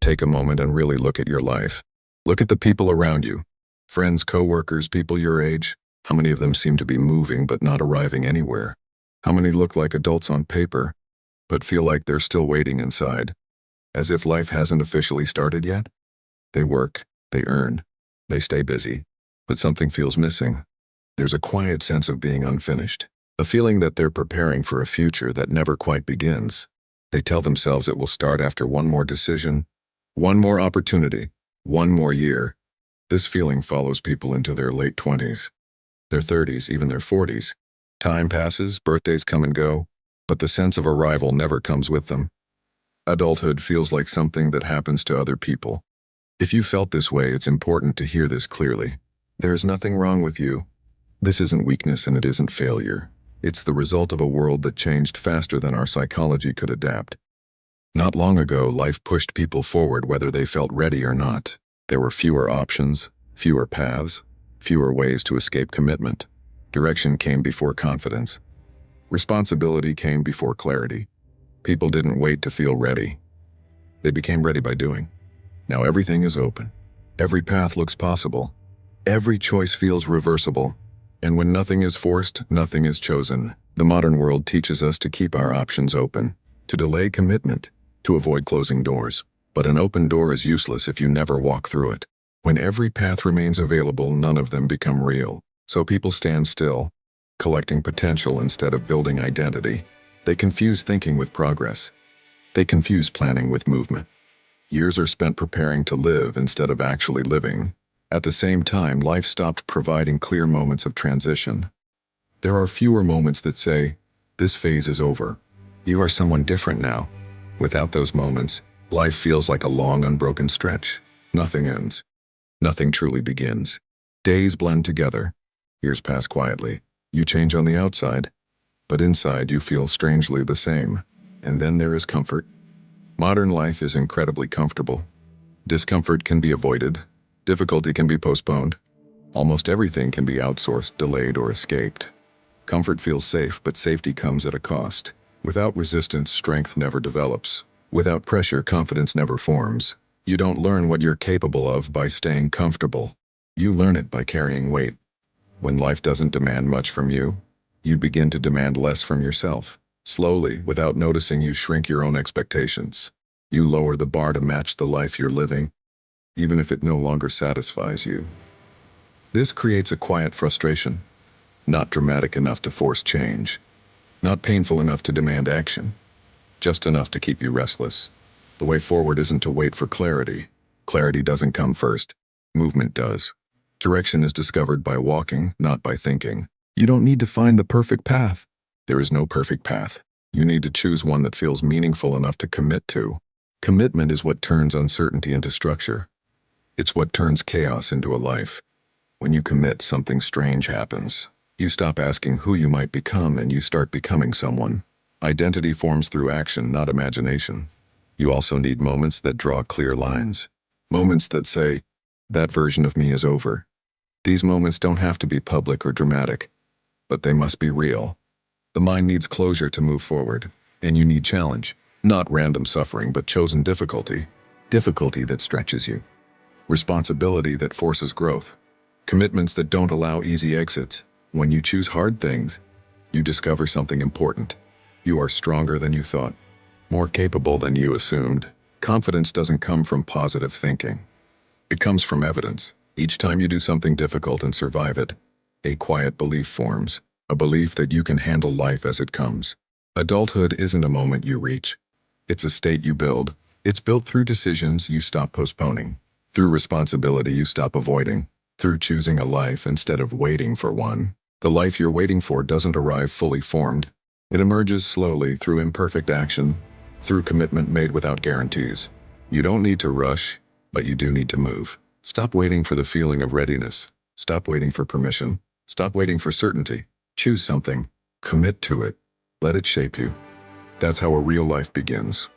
Take a moment and really look at your life. Look at the people around you. Friends, coworkers, people your age. How many of them seem to be moving but not arriving anywhere? How many look like adults on paper, but feel like they're still waiting inside, as if life hasn't officially started yet? They work, they earn, they stay busy, but something feels missing. There's a quiet sense of being unfinished, a feeling that they're preparing for a future that never quite begins. They tell themselves it will start after one more decision, one more opportunity, one more year. This feeling follows people into their late 20s, their 30s, even their 40s. Time passes, birthdays come and go, but the sense of arrival never comes with them. Adulthood feels like something that happens to other people. If you felt this way, it's important to hear this clearly. There is nothing wrong with you. This isn't weakness and it isn't failure. It's the result of a world that changed faster than our psychology could adapt. Not long ago, life pushed people forward whether they felt ready or not. There were fewer options, fewer paths, fewer ways to escape commitment. Direction came before confidence. Responsibility came before clarity. People didn't wait to feel ready. They became ready by doing. Now everything is open. Every path looks possible. Every choice feels reversible. And when nothing is forced, nothing is chosen. The modern world teaches us to keep our options open, to delay commitment, to avoid closing doors. But an open door is useless if you never walk through it. When every path remains available, none of them become real. So people stand still, collecting potential instead of building identity. They confuse thinking with progress. They confuse planning with movement. Years are spent preparing to live instead of actually living. At the same time, life stopped providing clear moments of transition. There are fewer moments that say, "This phase is over. You are someone different now." Without those moments, life feels like a long, unbroken stretch. Nothing ends. Nothing truly begins. Days blend together. Years pass quietly. You change on the outside, but inside you feel strangely the same. And then there is comfort. Modern life is incredibly comfortable. Discomfort can be avoided. Difficulty can be postponed. Almost everything can be outsourced, delayed, or escaped. Comfort feels safe, but safety comes at a cost. Without resistance, strength never develops. Without pressure, confidence never forms. You don't learn what you're capable of by staying comfortable. You learn it by carrying weight. When life doesn't demand much from you, you begin to demand less from yourself. Slowly, without noticing, you shrink your own expectations. You lower the bar to match the life you're living, even if it no longer satisfies you. This creates a quiet frustration, not dramatic enough to force change, not painful enough to demand action, just enough to keep you restless. The way forward isn't to wait for clarity. Clarity doesn't come first. Movement does. Direction is discovered by walking, not by thinking. You don't need to find the perfect path. There is no perfect path. You need to choose one that feels meaningful enough to commit to. Commitment is what turns uncertainty into structure. It's what turns chaos into a life. When you commit, something strange happens. You stop asking who you might become and you start becoming someone. Identity forms through action, not imagination. You also need moments that draw clear lines. Moments that say, "That version of me is over." These moments don't have to be public or dramatic, but they must be real. The mind needs closure to move forward, and you need challenge. Not random suffering, but chosen difficulty. Difficulty that stretches you. Responsibility that forces growth. Commitments that don't allow easy exits. When you choose hard things, you discover something important. You are stronger than you thought, more capable than you assumed. Confidence doesn't come from positive thinking. It comes from evidence. Each time you do something difficult and survive it, a quiet belief forms, a belief that you can handle life as it comes. Adulthood isn't a moment you reach. It's a state you build. It's built through decisions you stop postponing, through responsibility you stop avoiding, through choosing a life instead of waiting for one. The life you're waiting for doesn't arrive fully formed. It emerges slowly through imperfect action, through commitment made without guarantees. You don't need to rush, but you do need to move. Stop waiting for the feeling of readiness. Stop waiting for permission. Stop waiting for certainty. Choose something. Commit to it. Let it shape you. That's how a real life begins.